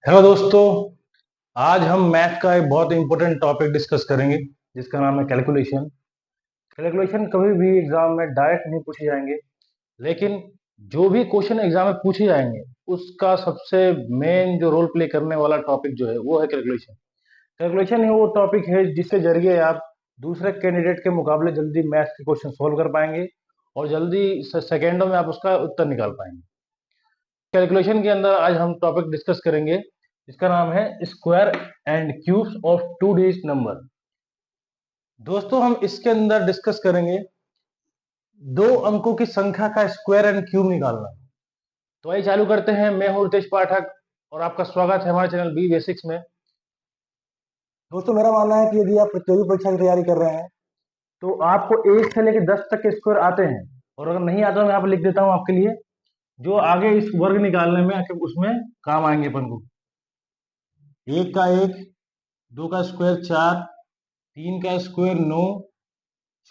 Hello दोस्तों। आज हम मैथ का एक बहुत इंपॉर्टेंट टॉपिक डिस्कस करेंगे जिसका नाम है कैलकुलेशन। कैलकुलेशन कभी भी एग्जाम में डायरेक्ट नहीं पूछे जाएंगे, लेकिन जो भी क्वेश्चन एग्जाम में पूछे जाएंगे उसका सबसे मेन जो रोल प्ले करने वाला टॉपिक जो है वो है कैलकुलेशन। कैलकुलेशन ही वो टॉपिक है जिसके जरिए आप दूसरे कैंडिडेट के मुकाबले जल्दी मैथ के क्वेश्चन सोल्व कर पाएंगे और जल्दी सेकेंडों में आप उसका उत्तर निकाल पाएंगे। कैलकुलेशन के अंदर आज हम टॉपिक डिस्कस करेंगे जिसका नाम है square and cubes of two digit number. दोस्तों, हम इसके अंदर डिस्कस करेंगे दो अंकों की संख्या का स्क्वायर एंड क्यूब निकालना। तो आइए चालू करते हैं। मैं हूं रितेश पाठक और आपका स्वागत है हमारे चैनल बी बेसिक्स में। दोस्तों, मेरा मानना है कि यदि आप प्रतियोगी परीक्षा की तैयारी कर रहे हैं तो आपको 1 से लेकर 10 तक के स्क्वायर आते हैं, और अगर नहीं आता तो मैं यहाँ पर लिख देता हूँ आपके लिए, जो आगे इस वर्ग निकालने में उसमें काम आएंगे अपन को। 1 का 1, 2 का स्क्वायर 4, 3 का स्क्वायर 9,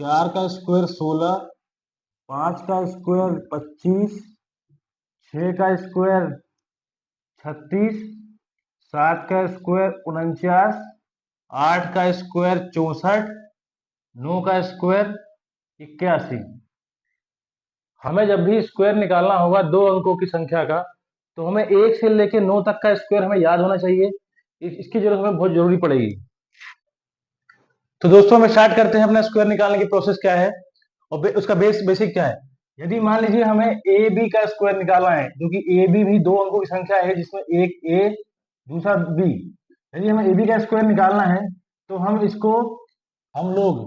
4 का स्क्वायर 16, 5 का स्क्वायर 25, 6 का स्क्वायर 36, 7 का स्क्वायर 49, 8 का स्क्वायर 64, 9 का स्क्वायर 81। हमें जब भी स्क्वायर निकालना होगा दो अंकों की संख्या का, तो हमें 1 से लेकर 9 तक का स्क्वायर हमें याद होना चाहिए। इसकी जरूरत हमें बहुत जरूरी पड़ेगी। तो दोस्तों, हम स्टार्ट करते हैं अपना स्क्वायर निकालने की प्रोसेस क्या है और उसका बेसिक क्या है। यदि मान लीजिए हमें ए बी का स्क्वायर निकालना है, क्योंकि ए बी भी दो अंकों की संख्या है जिसमें एक ए दूसरा बी। यदि हमें ए बी का स्क्वायर निकालना है तो हम लोग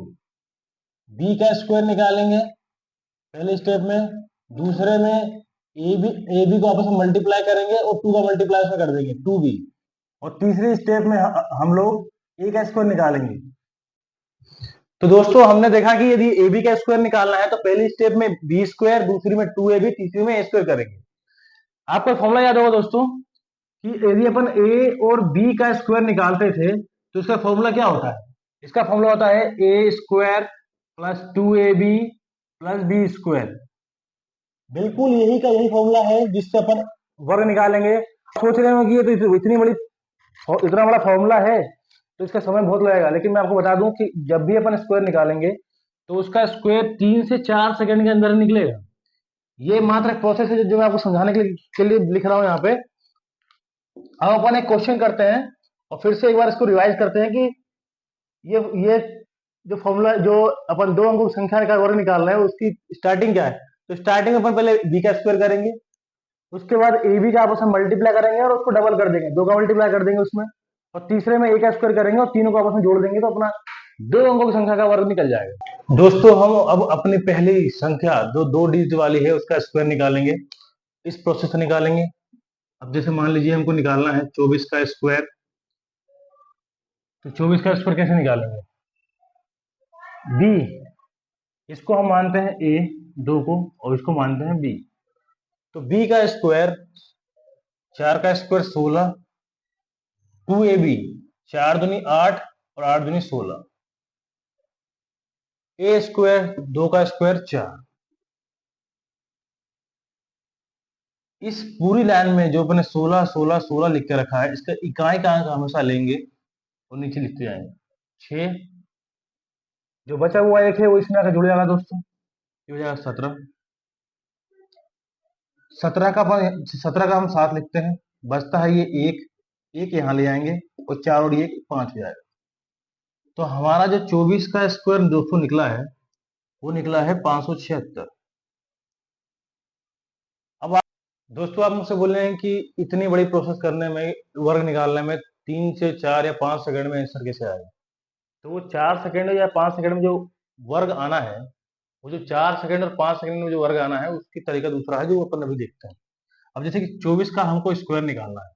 बी का स्क्वायर निकालेंगे पहले स्टेप में। दूसरे में ए बी को आपस में मल्टीप्लाई करेंगे और टू का मल्टीप्लाई उसमें कर देंगे, टू बी। और तीसरे स्टेप में हम लोग ए का स्क्वायर निकालेंगे। तो दोस्तों, हमने देखा कि यदि ए बी का स्क्वायर निकालना है तो पहली स्टेप में बी स्क्वायर, दूसरी में टू ए बी, तीसरी में ए स्क्वायर करेंगे। आपको फॉर्मूला याद होगा दोस्तों कि यदि अपन ए और बी का स्क्वायर निकालते थे तो इसका फॉर्मूला क्या होता है। इसका फॉर्मूला होता है a square plus two A b plus b square. बिल्कुल यही फॉर्मूला है जिससे अपन वर्ग निकालेंगे। सोच रहे हो कि ये तो इतना बड़ा फॉर्मूला है तो इसका समय बहुत लगेगा, लेकिन मैं आपको बता दूं कि जब भी अपन स्क्वायर निकालेंगे तो उसका स्क्वायर 3 से 4 सेकंड के अंदर निकलेगा। ये मात्र एक प्रोसेस है जो मैं आपको समझाने के लिए लिख रहा हूं यहाँ पे। अब अपन एक क्वेश्चन करते हैं और फिर से एक बार इसको रिवाइज करते हैं कि ये जो फॉर्मूला जो अपन दो अंकों की संख्या का वर्ग निकाल रहे हैं उसकी स्टार्टिंग क्या है। तो स्टार्टिंग में अपन पहले बी का स्क्वायर करेंगे, उसके बाद ए बी का आपस में मल्टीप्लाई करेंगे और उसको डबल कर देंगे, दो का मल्टीप्लाई कर देंगे उसमें, और तीसरे में ए का स्क्वायर करेंगे और तीनों को आपस में जोड़ देंगे तो अपना दो अंकों की संख्या का वर्ग निकल जाएगा। दोस्तों, हम अब अपनी पहली संख्या जो दो डिजिट वाली है उसका स्क्वायर निकालेंगे। इस प्रोसेस से निकालेंगे। अब जैसे मान लीजिए हमको निकालना है 24 का स्क्वायर, तो 24 का स्क्वायर कैसे निकालेंगे। बी, इसको हम मानते हैं ए, दो को, और इसको मानते हैं बी। तो बी का स्क्वायर 4 का स्क्वायर 16, टू ए बी, 4 दूनी 8 और 8 दूनी 16, ए स्क्वायर 2 का स्क्वायर 4। इस पूरी लाइन में जो अपने 16 16 16 लिख के रखा है इसका इकाई का अंक हमेशा लेंगे और नीचे लिखते जाएंगे 6। जो बचा हुआ एक है वो इसमें आकर जुड़ जाएगा दोस्तों, ये हो जाएगा 17। 17 का हम 7 लिखते हैं, बचता है ये एक, एक यहाँ ले आएंगे और 4 और ये 5 हो जाएगा। तो हमारा जो 24 का स्क्वायर दोस्तों निकला है वो निकला है 576। अब दोस्तों, आप मुझसे बोल रहे हैं कि इतनी बड़ी प्रोसेस करने में, वर्ग निकालने में 3 से 4 या 5 सेकंड में आंसर कैसे आएगा। तो वो 4 सेकंड या 5 सेकंड में जो वर्ग आना है, वो जो 4 सेकंड और 5 सेकंड में जो वर्ग आना है उसकी तरीका दूसरा है जो अपन अभी देखते हैं। अब जैसे कि 24 का हमको स्क्वायर निकालना है,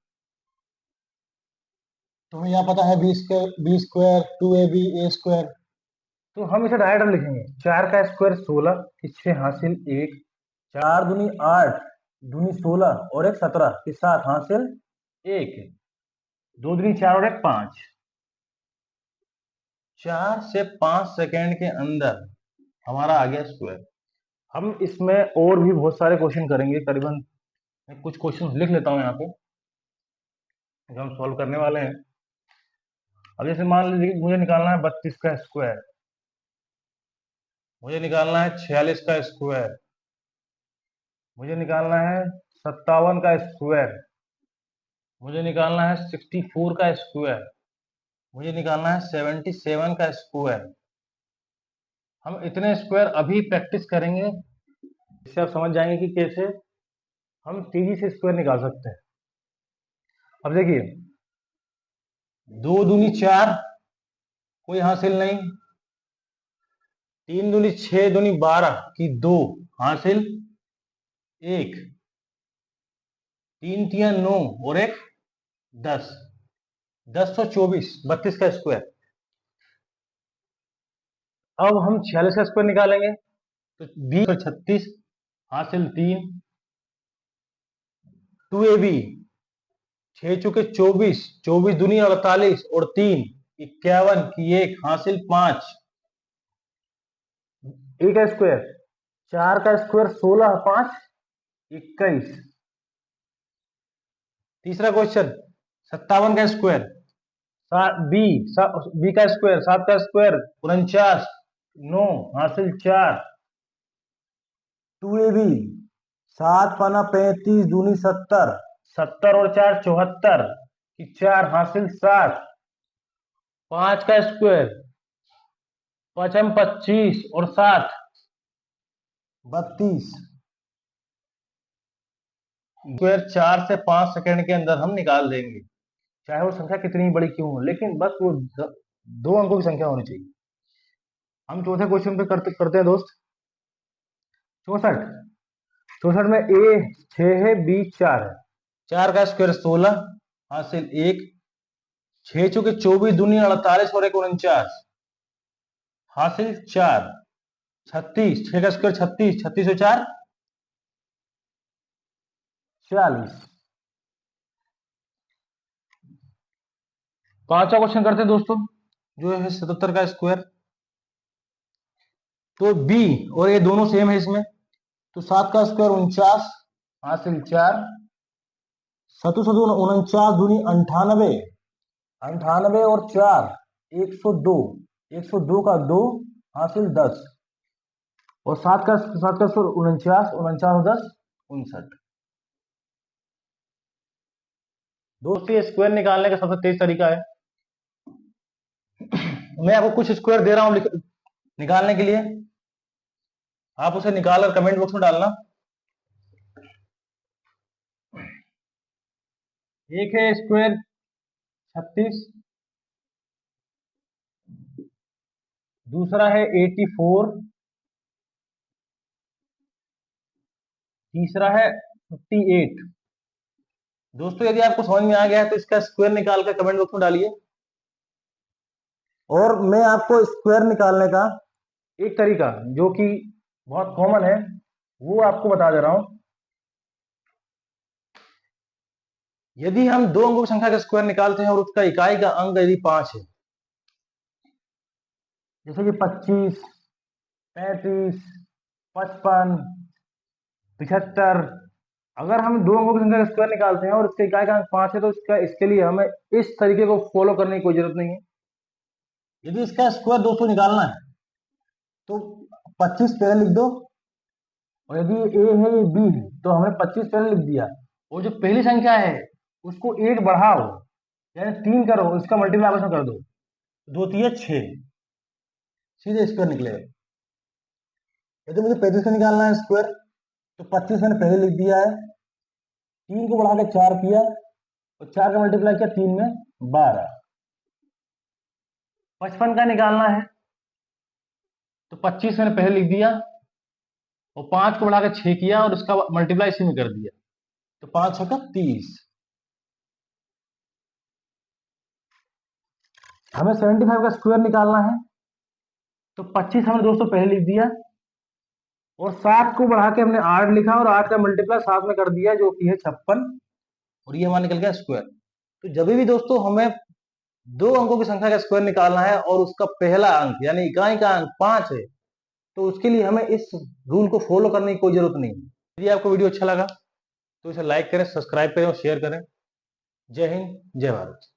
तो हमें यहाँ पता है B square two A B A square. तो हम इसे डायरेक्ट लिखेंगे 4 का स्क्वायर 16, 6 हासिल 1, 4 दूनी 8, दूनी 16 और एक 17 के साथ हासिल 1, 2 दूनी 4 और एक 5। 4 से 5 सेकेंड के अंदर हमारा आ गया स्क्वायर। हम इसमें और भी बहुत सारे क्वेश्चन करेंगे, करीबन मैं कुछ क्वेश्चन लिख लेता हूं यहाँ पे। जो हम सॉल्व करने वाले हैं। अब जैसे मान लीजिए मुझे निकालना है 32 का स्क्वायर, मुझे निकालना है 46 का स्क्वायर, मुझे निकालना है 57 का स्क्वायर, मुझे निकालना है 64 का स्क्वायर, मुझे निकालना है 77 का स्क्वायर। हम इतने स्क्वायर अभी प्रैक्टिस करेंगे, इससे आप समझ जाएंगे कि कैसे हम तेजी से स्क्वायर निकाल सकते हैं। अब देखिए, 2 दूनी 4, कोई हासिल नहीं। 3 दूनी 6, दूनी 12 की 2, हासिल 1। 3 तिया 9 और 1 10, 1024, 32 का स्क्वायर। अब हम 46 का स्क्वायर निकालेंगे, तो 20 और 36, हासिल 3। 2ab, 6 चुके 24, 24 दूनी 48 और 3 51 की 1, हासिल 5। ए का स्क्वायर, 4 का स्क्वायर 16, 5 21। तीसरा क्वेश्चन, 57 का स्क्वायर, बी बी का स्क्वायर, 7 का स्क्वायर 49, 9 हासिल 4। 2ab, 7 पाना 35 दूनी 70, 70 और 4 74 की 4, हासिल 7। 5 का स्क्वायर, 5 25 और 7 32। स्क्वायर 4 से 5 सेकंड के अंदर हम निकाल देंगे, चाहे वो संख्या कितनी बड़ी क्यों हो, लेकिन बस वो 2 अंकों की संख्या होनी चाहिए। हम चौथे क्वेश्चन पे करते हैं दोस्त। 64, 64 में ए 6 है, बी 4 है। 4 का स्क्वायर 16, हासिल 1। 6 चौके 24 दूनी 48 और 1 49, हासिल 4। 36, 6 का स्क्वायर 36, 36 और 4 46। पांचवा क्वेश्चन करते हैं दोस्तों, जो है 77 का स्क्वायर। तो बी और ए दोनों सेम है इसमें, तो 7 का स्क्वायर 49, हासिल 4। 7 7 49 दूनी 98, 98 और 4 102, 102 का 2, हासिल 10। और 7 का स्क्वायर 49, 49 और 10 59। दोस्तों, ये स्क्वायर निकालने का सबसे तेज तरीका है। मैं आपको कुछ स्क्वायर दे रहा हूं निकालने के लिए, आप उसे निकालकर कमेंट बॉक्स में डालना। एक है स्क्वायर 36, दूसरा है 84, तीसरा है 58। दोस्तों, यदि आपको समझ में आ गया है तो इसका स्क्वायर निकाल कर कमेंट बॉक्स में डालिए। और मैं आपको स्क्वायर निकालने का एक तरीका जो कि बहुत कॉमन है, वो आपको बता दे रहा हूं। यदि हम 2 अंकों की संख्या का स्क्वायर निकालते हैं और उसका इकाई का अंक यदि 5 है, जैसे कि 25, 35, 55, 75, अगर हम 2 अंकों की संख्या का स्क्वायर निकालते हैं और इसका इकाई का अंक 5 है, तो इसके लिए हमें इस तरीके को फॉलो करने की कोई जरूरत नहीं है। यदि इसका स्क्वायर 200 निकालना है तो 25 पहले लिख दो, और यदि ए है ये बी है तो हमने 25 पहले लिख दिया, और जो पहली संख्या है उसको 1 बढ़ाओ, यानी 3 करो, इसका मल्टीप्लाई आपस में कर दो, 2 3 6, सीधे स्क्वायर निकलेगा। यदि मुझे 35 का निकालना है स्क्वायर, तो 25 मैंने पहले लिख दिया है, 3 को बढ़ा के 4 किया, और 4 का मल्टीप्लाई किया 3 में 12। 55 का निकालना है तो 25 मैंने पहले लिख दिया, और 5 को बढ़ा के 6 किया और उसका मल्टीप्लाई इसी में कर दिया, तो 5 6 का 30। हमें 75 का स्क्वायर निकालना है, तो 25 हमने दोस्तों पहले लिख दिया, और 7 को बढ़ा के हमने 8 लिखा, और 8 का मल्टीप्लाई 7 में कर दिया, जो कि है 56, और ये हमारा निकल गया स्क्वायर। तो जब भी दोस्तों हमें 2 अंकों की संख्या का स्क्वायर निकालना है और उसका पहला अंक यानी इकाई का अंक 5 है, तो उसके लिए हमें इस रूल को फॉलो करने की कोई जरूरत नहीं है। यदि आपको वीडियो अच्छा लगा तो इसे लाइक करें, सब्सक्राइब करें और शेयर करें। जय हिंद, जय भारत।